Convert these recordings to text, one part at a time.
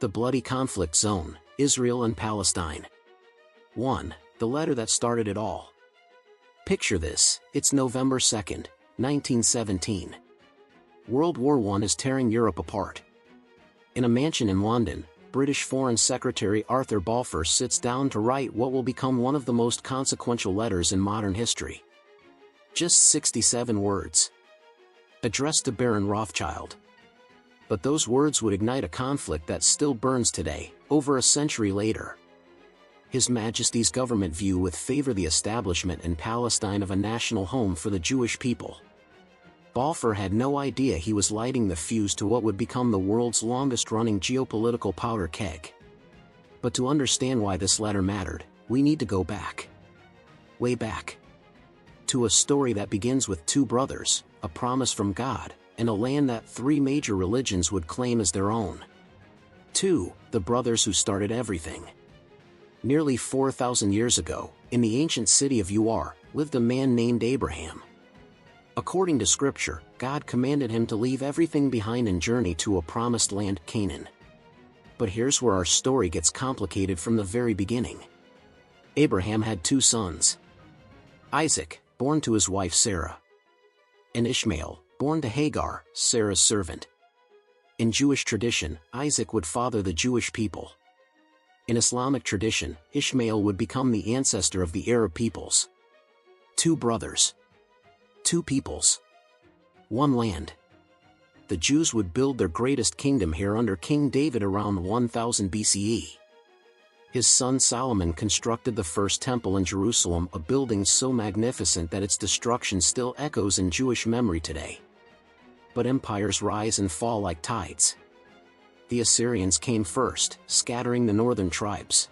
The bloody conflict zone, Israel and Palestine. 1. The letter that started it all. Picture this, it's November 2nd, 1917. World War I is tearing Europe apart. In a mansion in London, British Foreign Secretary Arthur Balfour sits down to write what will become one of the most consequential letters in modern history. Just 67 words. Addressed to Baron Rothschild. But those words would ignite a conflict that still burns today, over a century later. His Majesty's government view with favor the establishment in Palestine of a national home for the Jewish people. Balfour had no idea he was lighting the fuse to what would become the world's longest-running geopolitical powder keg. But to understand why this letter mattered, we need to go back. Way back. To a story that begins with two brothers, a promise from God, and a land that three major religions would claim as their own. 2. The brothers who started everything. Nearly 4,000 years ago, in the ancient city of Ur, lived a man named Abraham. According to Scripture, God commanded him to leave everything behind and journey to a promised land, Canaan. But here's where our story gets complicated from the very beginning. Abraham had two sons. Isaac, born to his wife Sarah. And Ishmael, born to Hagar, Sarah's servant. In Jewish tradition, Isaac would father the Jewish people. In Islamic tradition, Ishmael would become the ancestor of the Arab peoples. Two brothers. Two peoples. One land. The Jews would build their greatest kingdom here under King David around 1000 BCE. His son Solomon constructed the first temple in Jerusalem, a building so magnificent that its destruction still echoes in Jewish memory today. But empires rise and fall like tides. The Assyrians came first, scattering the northern tribes.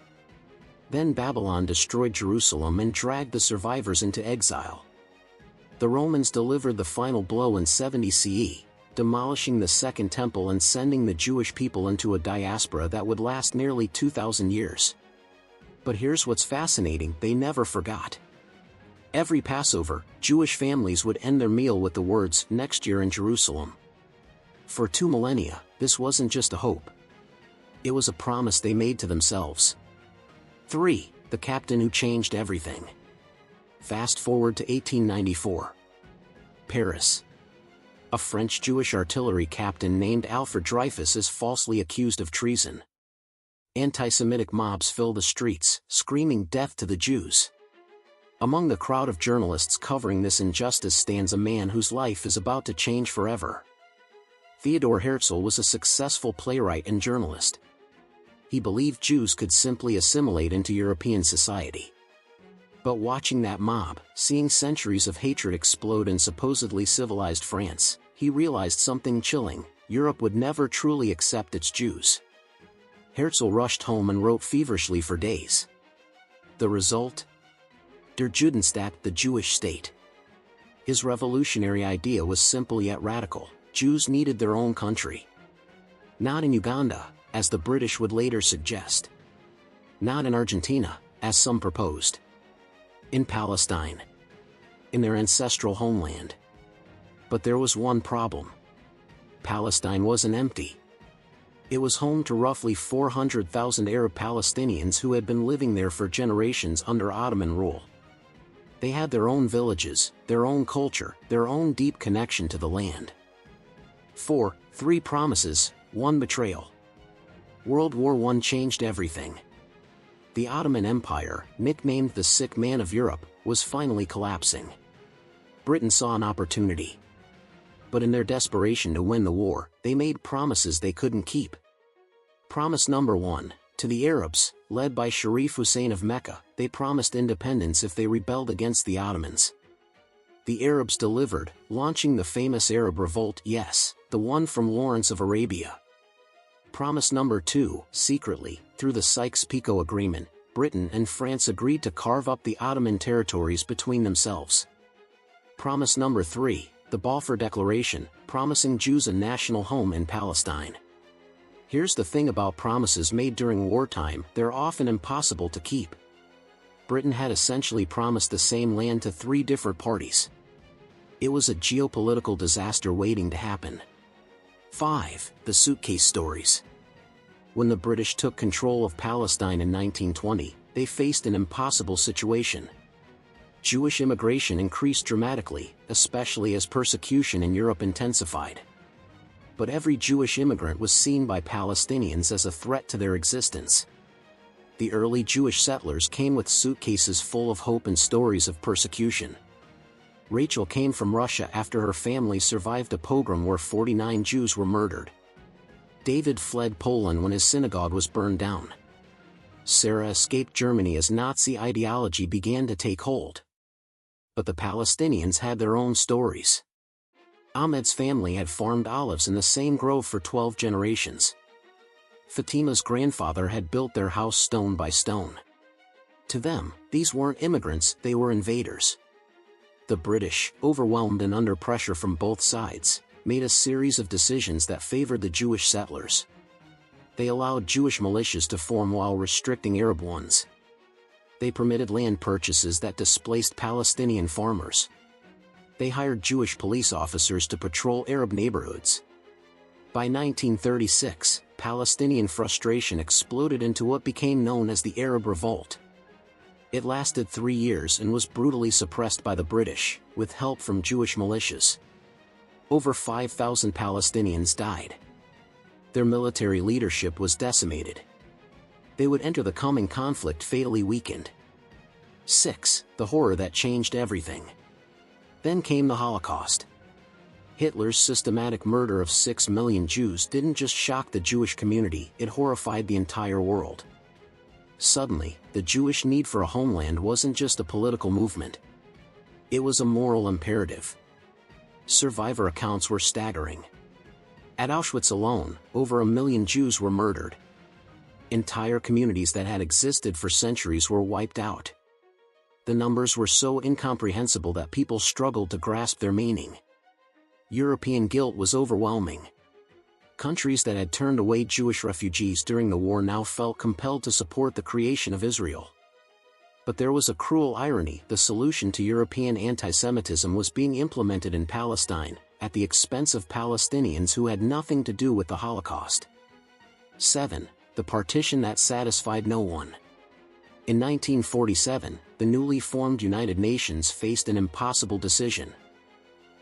Then Babylon destroyed Jerusalem and dragged the survivors into exile. The Romans delivered the final blow in 70 CE, demolishing the Second Temple and sending the Jewish people into a diaspora that would last nearly 2,000 years. But here's what's fascinating, they never forgot. Every Passover, Jewish families would end their meal with the words, "Next year in Jerusalem." For 2 millennia, this wasn't just a hope. It was a promise they made to themselves. 3. The captain who changed everything. Fast forward to 1894. Paris. A French Jewish artillery captain named Alfred Dreyfus is falsely accused of treason. Anti-Semitic mobs fill the streets, screaming death to the Jews. Among the crowd of journalists covering this injustice stands a man whose life is about to change forever. Theodor Herzl was a successful playwright and journalist. He believed Jews could simply assimilate into European society. But watching that mob, seeing centuries of hatred explode in supposedly civilized France, he realized something chilling: Europe would never truly accept its Jews. Herzl rushed home and wrote feverishly for days. The result? Der Judenstaat, the Jewish state. His revolutionary idea was simple yet radical: Jews needed their own country. Not in Uganda, as the British would later suggest. Not in Argentina, as some proposed. In Palestine. In their ancestral homeland. But there was one problem. Palestine wasn't empty. It was home to roughly 400,000 Arab Palestinians who had been living there for generations under Ottoman rule. They had their own villages, their own culture, their own deep connection to the land. 4. 3 promises, 1 betrayal. World War I changed everything. The Ottoman Empire, nicknamed the sick man of Europe, was finally collapsing. Britain saw an opportunity. But in their desperation to win the war, they made promises they couldn't keep. Promise number 1, to the Arabs, led by Sharif Hussein of Mecca, they promised independence if they rebelled against the Ottomans. The Arabs delivered, launching the famous Arab Revolt, yes, the one from Lawrence of Arabia. Promise number 2, secretly, through the Sykes-Picot Agreement, Britain and France agreed to carve up the Ottoman territories between themselves. Promise number 3, the Balfour Declaration, promising Jews a national home in Palestine. Here's the thing about promises made during wartime, they're often impossible to keep. Britain had essentially promised the same land to 3 different parties. It was a geopolitical disaster waiting to happen. 5. The suitcase stories. When the British took control of Palestine in 1920, they faced an impossible situation. Jewish immigration increased dramatically, especially as persecution in Europe intensified. But every Jewish immigrant was seen by Palestinians as a threat to their existence. The early Jewish settlers came with suitcases full of hope and stories of persecution. Rachel came from Russia after her family survived a pogrom where 49 Jews were murdered. David fled Poland when his synagogue was burned down. Sarah escaped Germany as Nazi ideology began to take hold. But the Palestinians had their own stories. Ahmed's family had farmed olives in the same grove for 12 generations. Fatima's grandfather had built their house stone by stone. To them, these weren't immigrants, they were invaders. The British, overwhelmed and under pressure from both sides, made a series of decisions that favored the Jewish settlers. They allowed Jewish militias to form while restricting Arab ones. They permitted land purchases that displaced Palestinian farmers. They hired Jewish police officers to patrol Arab neighborhoods. By 1936, Palestinian frustration exploded into what became known as the Arab Revolt. It lasted 3 years and was brutally suppressed by the British, with help from Jewish militias. Over 5,000 Palestinians died. Their military leadership was decimated. They would enter the coming conflict fatally weakened. 6. The horror that changed everything. Then came the Holocaust. Hitler's systematic murder of 6 million Jews didn't just shock the Jewish community, it horrified the entire world. Suddenly, the Jewish need for a homeland wasn't just a political movement. It was a moral imperative. Survivor accounts were staggering. At Auschwitz alone, over 1 million Jews were murdered. Entire communities that had existed for centuries were wiped out. The numbers were so incomprehensible that people struggled to grasp their meaning. European guilt was overwhelming. Countries that had turned away Jewish refugees during the war now felt compelled to support the creation of Israel. But there was a cruel irony: the solution to European antisemitism was being implemented in Palestine, at the expense of Palestinians who had nothing to do with the Holocaust. 7. The partition that satisfied no one. In 1947, the newly formed United Nations faced an impossible decision.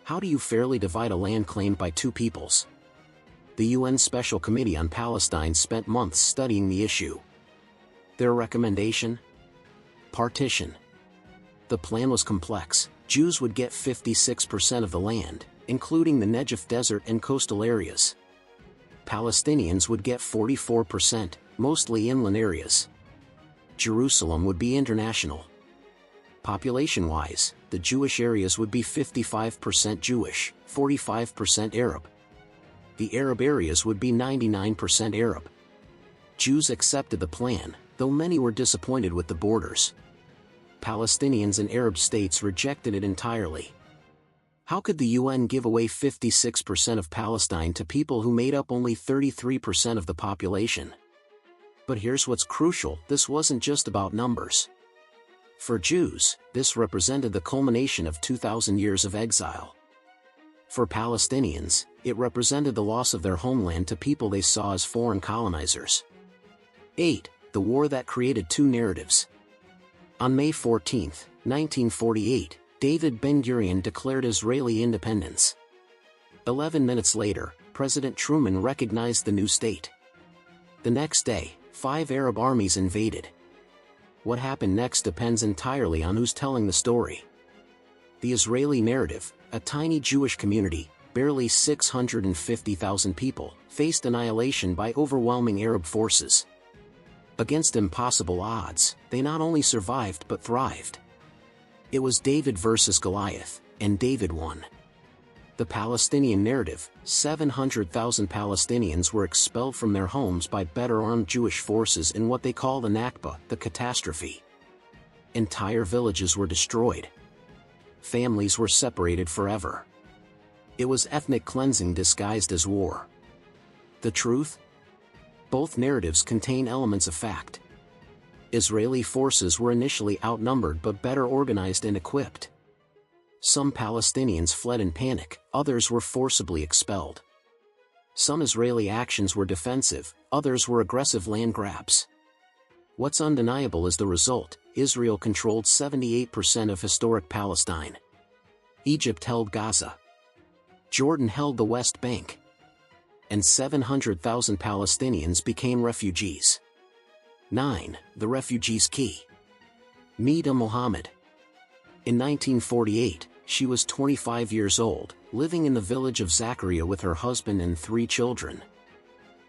How do you fairly divide a land claimed by two peoples? The UN Special Committee on Palestine spent months studying the issue. Their recommendation? Partition. The plan was complex. Jews would get 56% of the land, including the Negev Desert and coastal areas. Palestinians would get 44%, mostly inland areas. Jerusalem would be international. Population-wise, the Jewish areas would be 55% Jewish, 45% Arab. The Arab areas would be 99% Arab. Jews accepted the plan, though many were disappointed with the borders. Palestinians and Arab states rejected it entirely. How could the UN give away 56% of Palestine to people who made up only 33% of the population? But here's what's crucial: this wasn't just about numbers. For Jews, this represented the culmination of 2,000 years of exile. For Palestinians, it represented the loss of their homeland to people they saw as foreign colonizers. 8. The war that created two narratives. On May 14, 1948, David Ben-Gurion declared Israeli independence. 11 minutes later, President Truman recognized the new state. The next day, 5 Arab armies invaded. What happened next depends entirely on who's telling the story. The Israeli narrative, a tiny Jewish community, barely 650,000 people, faced annihilation by overwhelming Arab forces. Against impossible odds, they not only survived but thrived. It was David versus Goliath, and David won. The Palestinian narrative: 700,000 Palestinians were expelled from their homes by better armed Jewish forces in what they call the Nakba, the catastrophe. Entire villages were destroyed. Families were separated forever. It was ethnic cleansing disguised as war. The truth? Both narratives contain elements of fact. Israeli forces were initially outnumbered but better organized and equipped. Some Palestinians fled in panic, others were forcibly expelled. Some Israeli actions were defensive, others were aggressive land grabs. What's undeniable is the result: Israel controlled 78% of historic Palestine. Egypt held Gaza. Jordan held the West Bank. And 700,000 Palestinians became refugees. 9. The refugees' key. Mida Mohammed. In 1948, she was 25 years old, living in the village of Zakaria with her husband and 3 children.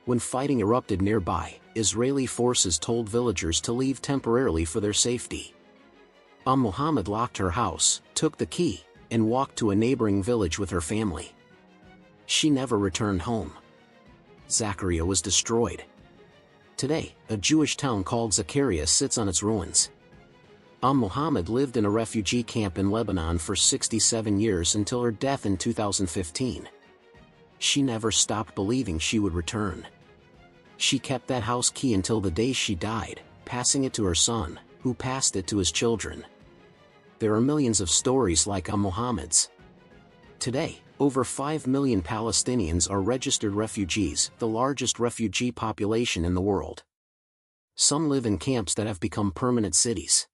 When fighting erupted nearby, Israeli forces told villagers to leave temporarily for their safety. Mohammed locked her house, took the key, and walked to a neighboring village with her family. She never returned home. Zakaria was destroyed. Today, a Jewish town called Zakaria sits on its ruins. Mohammed lived in a refugee camp in Lebanon for 67 years until her death in 2015. She never stopped believing she would return. She kept that house key until the day she died, passing it to her son, who passed it to his children. There are millions of stories like Mohammed's. Today, over 5 million Palestinians are registered refugees, the largest refugee population in the world. Some live in camps that have become permanent cities.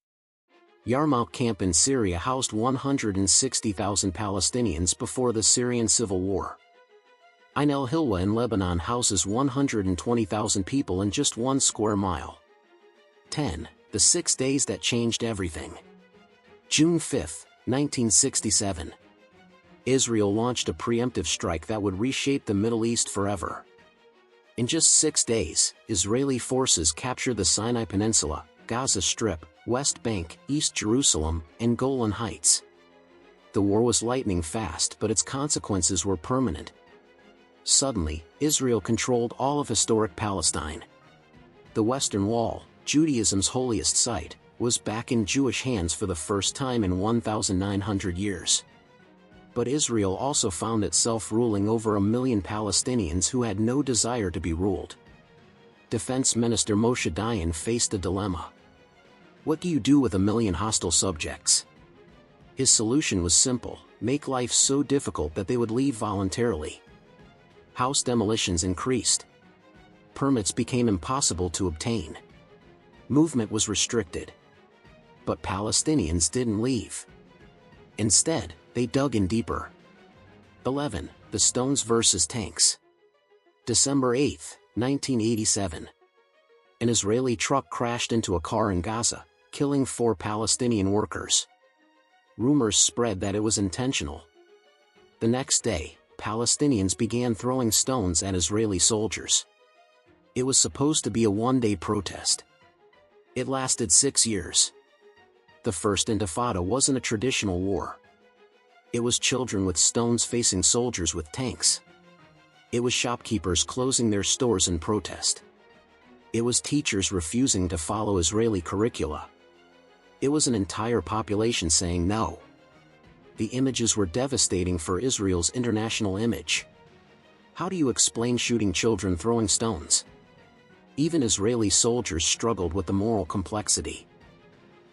Yarmouk camp in Syria housed 160,000 Palestinians before the Syrian civil war. Ain el-Hilwa in Lebanon houses 120,000 people in just 1 square mile. 10. The 6 days that changed everything. June 5, 1967. Israel launched a preemptive strike that would reshape the Middle East forever. In just 6 days, Israeli forces captured the Sinai Peninsula, Gaza Strip, West Bank, East Jerusalem, and Golan Heights. The war was lightning fast, but its consequences were permanent. Suddenly, Israel controlled all of historic Palestine. The Western Wall, Judaism's holiest site, was back in Jewish hands for the first time in 1,900 years. But Israel also found itself ruling over 1 million Palestinians who had no desire to be ruled. Defense Minister Moshe Dayan faced a dilemma. What do you do with 1 million hostile subjects? His solution was simple: make life so difficult that they would leave voluntarily. House demolitions increased. Permits became impossible to obtain. Movement was restricted. But Palestinians didn't leave. Instead, they dug in deeper. 11. The Stones versus Tanks. December 8, 1987. An Israeli truck crashed into a car in Gaza, killing 4 Palestinian workers. Rumors spread that it was intentional. The next day, Palestinians began throwing stones at Israeli soldiers. It was supposed to be a one-day protest. It lasted 6 years. The First Intifada wasn't a traditional war. It was children with stones facing soldiers with tanks. It was shopkeepers closing their stores in protest. It was teachers refusing to follow Israeli curricula. It was an entire population saying no. The images were devastating for Israel's international image. How do you explain shooting children throwing stones? Even Israeli soldiers struggled with the moral complexity.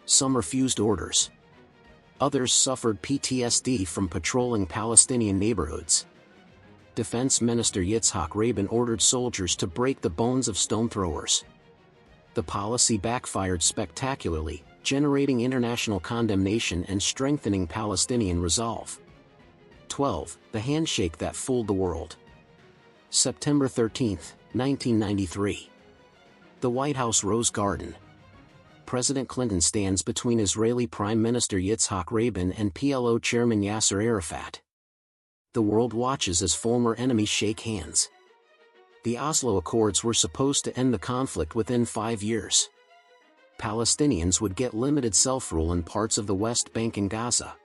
Some refused orders. Others suffered PTSD from patrolling Palestinian neighborhoods. Defense Minister Yitzhak Rabin ordered soldiers to break the bones of stone throwers. The policy backfired spectacularly, generating international condemnation and strengthening Palestinian resolve. 12. The handshake that fooled the world. September 13, 1993. The White House Rose Garden. President Clinton stands between Israeli Prime Minister Yitzhak Rabin and PLO Chairman Yasser Arafat. The world watches as former enemies shake hands. The Oslo Accords were supposed to end the conflict within 5 years. Palestinians would get limited self-rule in parts of the West Bank and Gaza.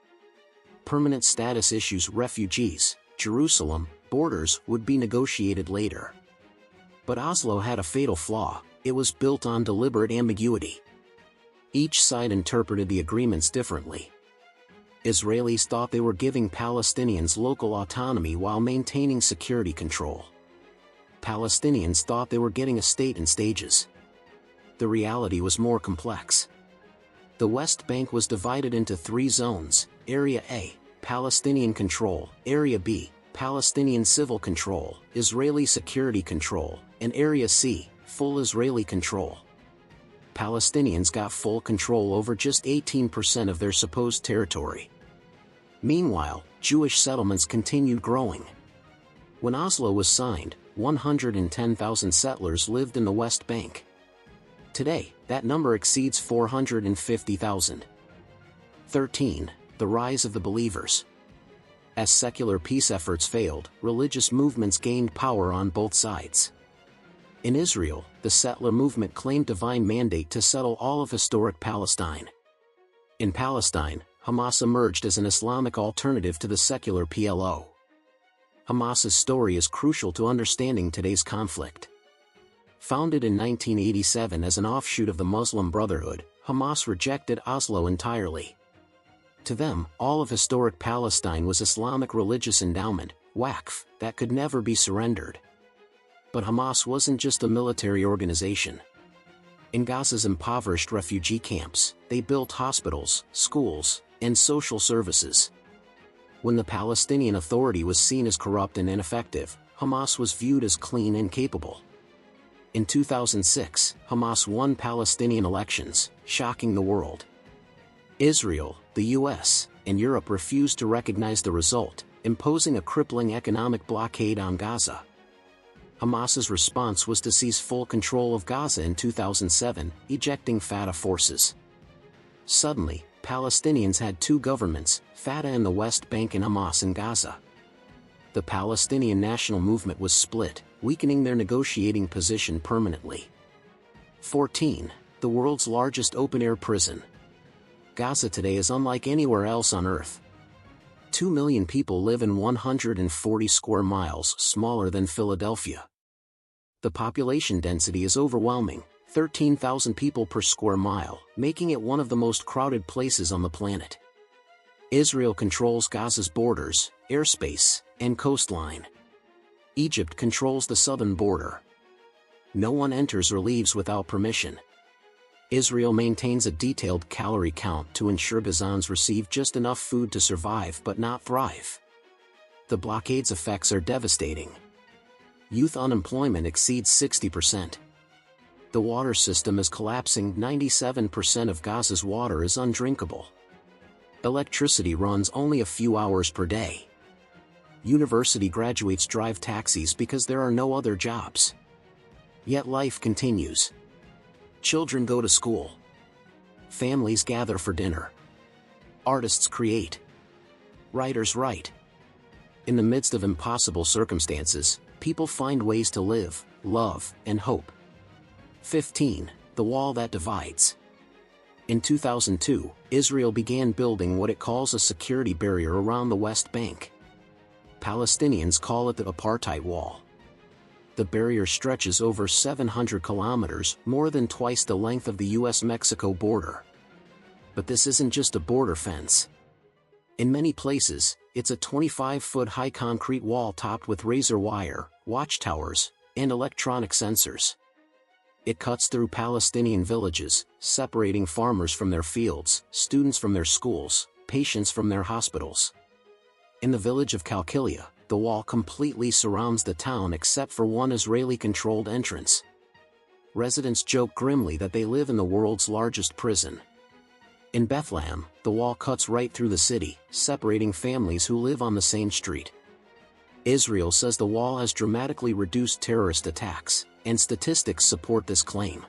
Permanent status issues, refugees, Jerusalem, borders would be negotiated later. But Oslo had a fatal flaw: it was built on deliberate ambiguity. Each side interpreted the agreements differently. Israelis thought they were giving Palestinians local autonomy while maintaining security control. Palestinians thought they were getting a state in stages. The reality was more complex. The West Bank was divided into 3 zones: Area A, Palestinian control; Area B, Palestinian civil control, Israeli security control, and Area C, full Israeli control. Palestinians got full control over just 18% of their supposed territory. Meanwhile, Jewish settlements continued growing. When Oslo was signed, 110,000 settlers lived in the West Bank. Today, that number exceeds 450,000. 13. The rise of the believers. As secular peace efforts failed, religious movements gained power on both sides. In Israel, the settler movement claimed divine mandate to settle all of historic Palestine. In Palestine, Hamas emerged as an Islamic alternative to the secular PLO. Hamas's story is crucial to understanding today's conflict. Founded in 1987 as an offshoot of the Muslim Brotherhood, Hamas rejected Oslo entirely. To them, all of historic Palestine was Islamic religious endowment, waqf, that could never be surrendered. But Hamas wasn't just a military organization. In Gaza's impoverished refugee camps, they built hospitals, schools, and social services. When the Palestinian Authority was seen as corrupt and ineffective, Hamas was viewed as clean and capable. In 2006, Hamas won Palestinian elections, shocking the world. Israel, the US, and Europe refused to recognize the result, imposing a crippling economic blockade on Gaza. Hamas's response was to seize full control of Gaza in 2007, ejecting Fatah forces. Suddenly, Palestinians had two governments, Fatah in the West Bank and Hamas in Gaza. The Palestinian national movement was split, weakening their negotiating position permanently. 14. The world's largest open-air prison. Gaza today is unlike anywhere else on Earth. 2 million people live in 140 square miles, smaller than Philadelphia. The population density is overwhelming, 13,000 people per square mile, making it one of the most crowded places on the planet. Israel controls Gaza's borders, airspace, and coastline. Egypt controls the southern border. No one enters or leaves without permission. Israel maintains a detailed calorie count to ensure Gazans receive just enough food to survive but not thrive. The blockade's effects are devastating. Youth unemployment exceeds 60%. The water system is collapsing. 97% of Gaza's water is undrinkable. Electricity runs only a few hours per day. University graduates drive taxis because there are no other jobs. Yet life continues. Children go to school. Families gather for dinner. Artists create. Writers write. In the midst of impossible circumstances, people find ways to live, love, and hope. 15. The wall that divides. In 2002, Israel began building what it calls a security barrier around the West Bank. Palestinians call it the apartheid wall. The barrier stretches over 700 kilometers, more than twice the length of the US-Mexico border. But this isn't just a border fence. In many places, it's a 25-foot high concrete wall topped with razor wire, watchtowers, and electronic sensors. It cuts through Palestinian villages, separating farmers from their fields, students from their schools, patients from their hospitals. In the village of Kalkilia, the wall completely surrounds the town except for one Israeli-controlled entrance. Residents joke grimly that they live in the world's largest prison. In Bethlehem, the wall cuts right through the city, separating families who live on the same street. Israel says the wall has dramatically reduced terrorist attacks, and statistics support this claim.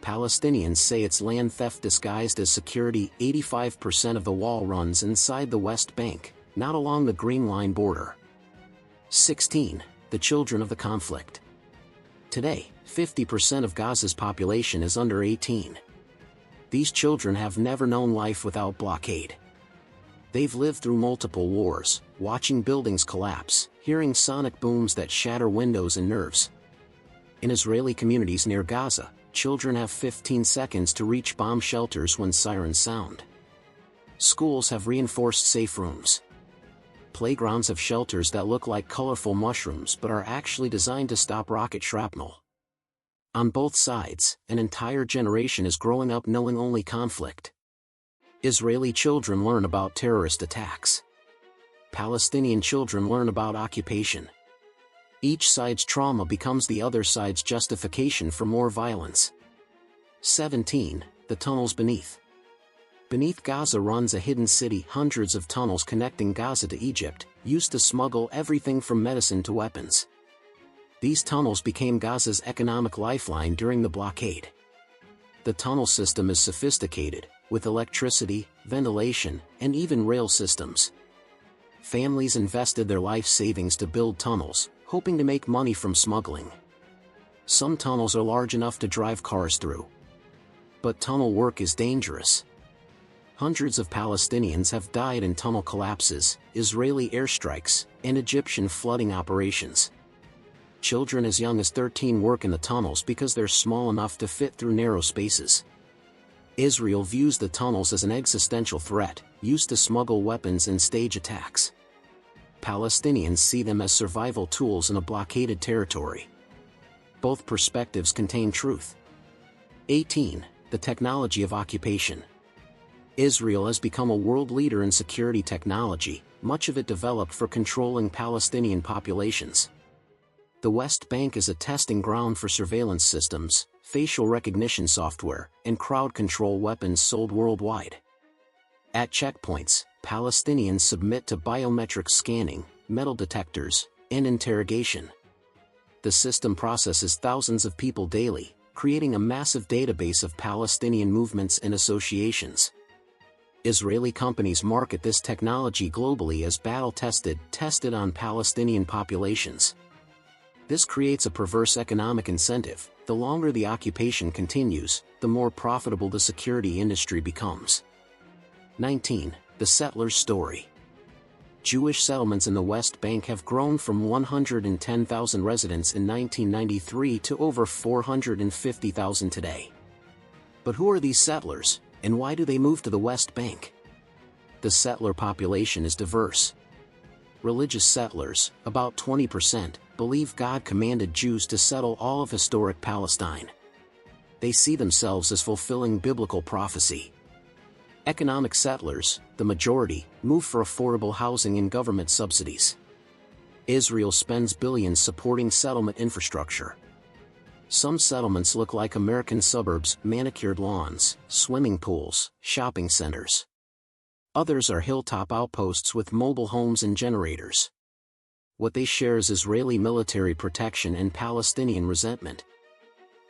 Palestinians say it's land theft disguised as security. 85% of the wall runs inside the West Bank, not along the Green Line border. 16. The children of the conflict. Today, 50% of Gaza's population is under 18. These children have never known life without blockade. They've lived through multiple wars, watching buildings collapse, hearing sonic booms that shatter windows and nerves. In Israeli communities near Gaza, children have 15 seconds to reach bomb shelters when sirens sound. Schools have reinforced safe rooms. Playgrounds have shelters that look like colorful mushrooms but are actually designed to stop rocket shrapnel. On both sides, an entire generation is growing up knowing only conflict. Israeli children learn about terrorist attacks. Palestinian children learn about occupation. Each side's trauma becomes the other side's justification for more violence. 17. The tunnels beneath. Beneath Gaza runs a hidden city, hundreds of tunnels connecting Gaza to Egypt, used to smuggle everything from medicine to weapons. These tunnels became Gaza's economic lifeline during the blockade. The tunnel system is sophisticated, with electricity, ventilation, and even rail systems. Families invested their life savings to build tunnels, hoping to make money from smuggling. Some tunnels are large enough to drive cars through. But tunnel work is dangerous. Hundreds of Palestinians have died in tunnel collapses, Israeli airstrikes, and Egyptian flooding operations. Children as young as 13 work in the tunnels because they're small enough to fit through narrow spaces. Israel views the tunnels as an existential threat, used to smuggle weapons and stage attacks. Palestinians see them as survival tools in a blockaded territory. Both perspectives contain truth. 18. The technology of occupation. Israel has become a world leader in security technology, much of it developed for controlling Palestinian populations. The West Bank is a testing ground for surveillance systems, facial recognition software, and crowd control weapons sold worldwide. At checkpoints, Palestinians submit to biometric scanning, metal detectors, and interrogation. The system processes thousands of people daily, creating a massive database of Palestinian movements and associations. Israeli companies market this technology globally as battle-tested, tested on Palestinian populations. This creates a perverse economic incentive. The longer the occupation continues, the more profitable the security industry becomes. 19. The settler's story. Jewish settlements in the West Bank have grown from 110,000 residents in 1993 to over 450,000 today. But who are these settlers, and why do they move to the West Bank? The settler population is diverse. Religious settlers, about 20%, believe God commanded Jews to settle all of historic Palestine. They see themselves as fulfilling biblical prophecy. Economic settlers, the majority, move for affordable housing and government subsidies. Israel spends billions supporting settlement infrastructure. Some settlements look like American suburbs, manicured lawns, swimming pools, shopping centers. Others are hilltop outposts with mobile homes and generators. What they share is Israeli military protection and Palestinian resentment.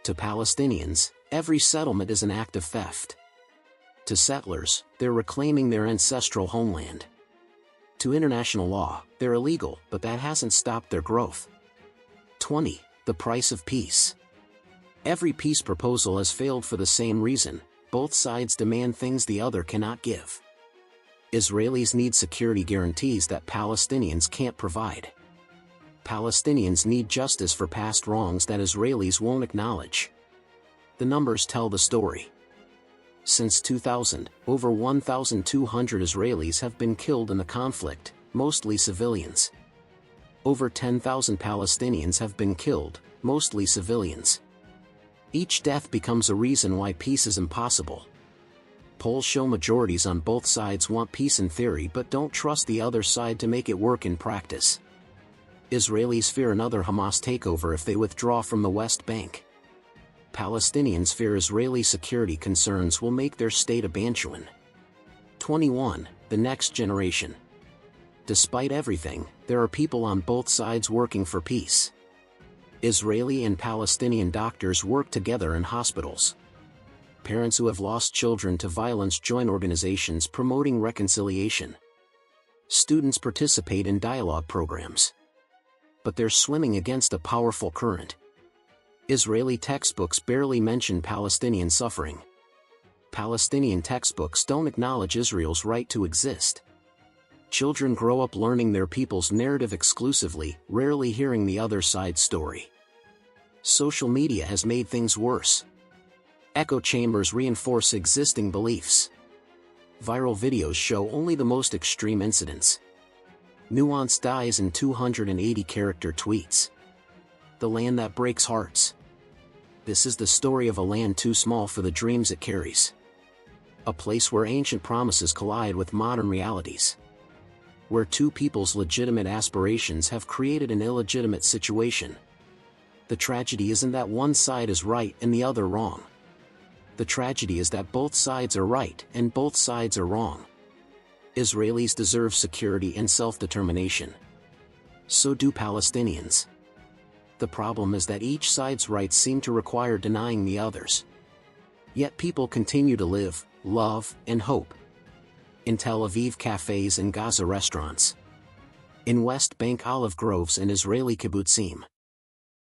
To Palestinians, every settlement is an act of theft. To settlers, they're reclaiming their ancestral homeland. To international law, they're illegal, but that hasn't stopped their growth. 20. The price of peace. Every peace proposal has failed for the same reason: both sides demand things the other cannot give. Israelis need security guarantees that Palestinians can't provide. Palestinians need justice for past wrongs that Israelis won't acknowledge. The numbers tell the story. Since 2000, over 1,200 Israelis have been killed in the conflict, mostly civilians. Over 10,000 Palestinians have been killed, mostly civilians. Each death becomes a reason why peace is impossible. Polls show majorities on both sides want peace in theory but don't trust the other side to make it work in practice. Israelis fear another Hamas takeover if they withdraw from the West Bank. Palestinians fear Israeli security concerns will make their state a Bantuan. 21. The next generation. Despite everything, there are people on both sides working for peace. Israeli and Palestinian doctors work together in hospitals. Parents who have lost children to violence join organizations promoting reconciliation. Students participate in dialogue programs. But they're swimming against a powerful current. Israeli textbooks barely mention Palestinian suffering. Palestinian textbooks don't acknowledge Israel's right to exist. Children grow up learning their people's narrative exclusively, rarely hearing the other side's story. Social media has made things worse. Echo chambers reinforce existing beliefs. Viral videos show only the most extreme incidents. Nuance dies in 280-character tweets. The land that breaks hearts. This is the story of a land too small for the dreams it carries. A place where ancient promises collide with modern realities. where two people's legitimate aspirations have created an illegitimate situation. The tragedy isn't that one side is right and the other wrong. The tragedy is that both sides are right and both sides are wrong. Israelis deserve security and self-determination. So do Palestinians. The problem is that each side's rights seem to require denying the others. Yet people continue to live, love, and hope. In Tel Aviv cafes and Gaza restaurants. In West Bank olive groves and Israeli kibbutzim.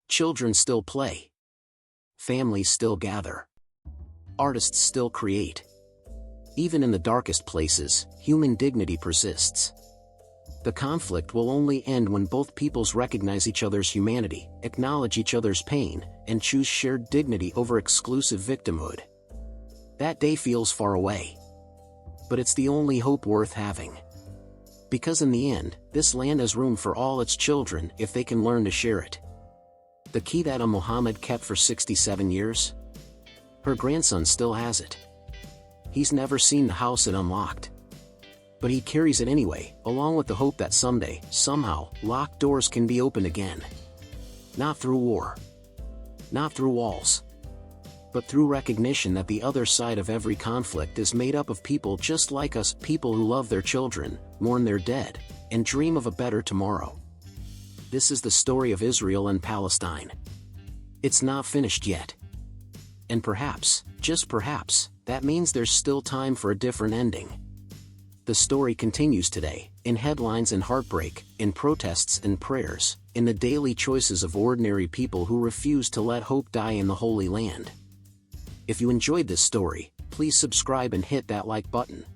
Children still play. Families still gather. Artists still create. Even in the darkest places, human dignity persists. The conflict will only end when both peoples recognize each other's humanity, acknowledge each other's pain, and choose shared dignity over exclusive victimhood. That day feels far away. But it's the only hope worth having. Because in the end, this land has room for all its children if they can learn to share it. The key that Muhammad kept for 67 years? Her grandson still has it. He's never seen the house it unlocked. But he carries it anyway, along with the hope that someday, somehow, locked doors can be opened again. Not through war. Not through walls. But through recognition that the other side of every conflict is made up of people just like us, people who love their children, mourn their dead, and dream of a better tomorrow. This is the story of Israel and Palestine. It's not finished yet. And perhaps, just perhaps, that means there's still time for a different ending. The story continues today, in headlines and heartbreak, in protests and prayers, in the daily choices of ordinary people who refuse to let hope die in the Holy Land. If you enjoyed this story, please subscribe and hit that like button.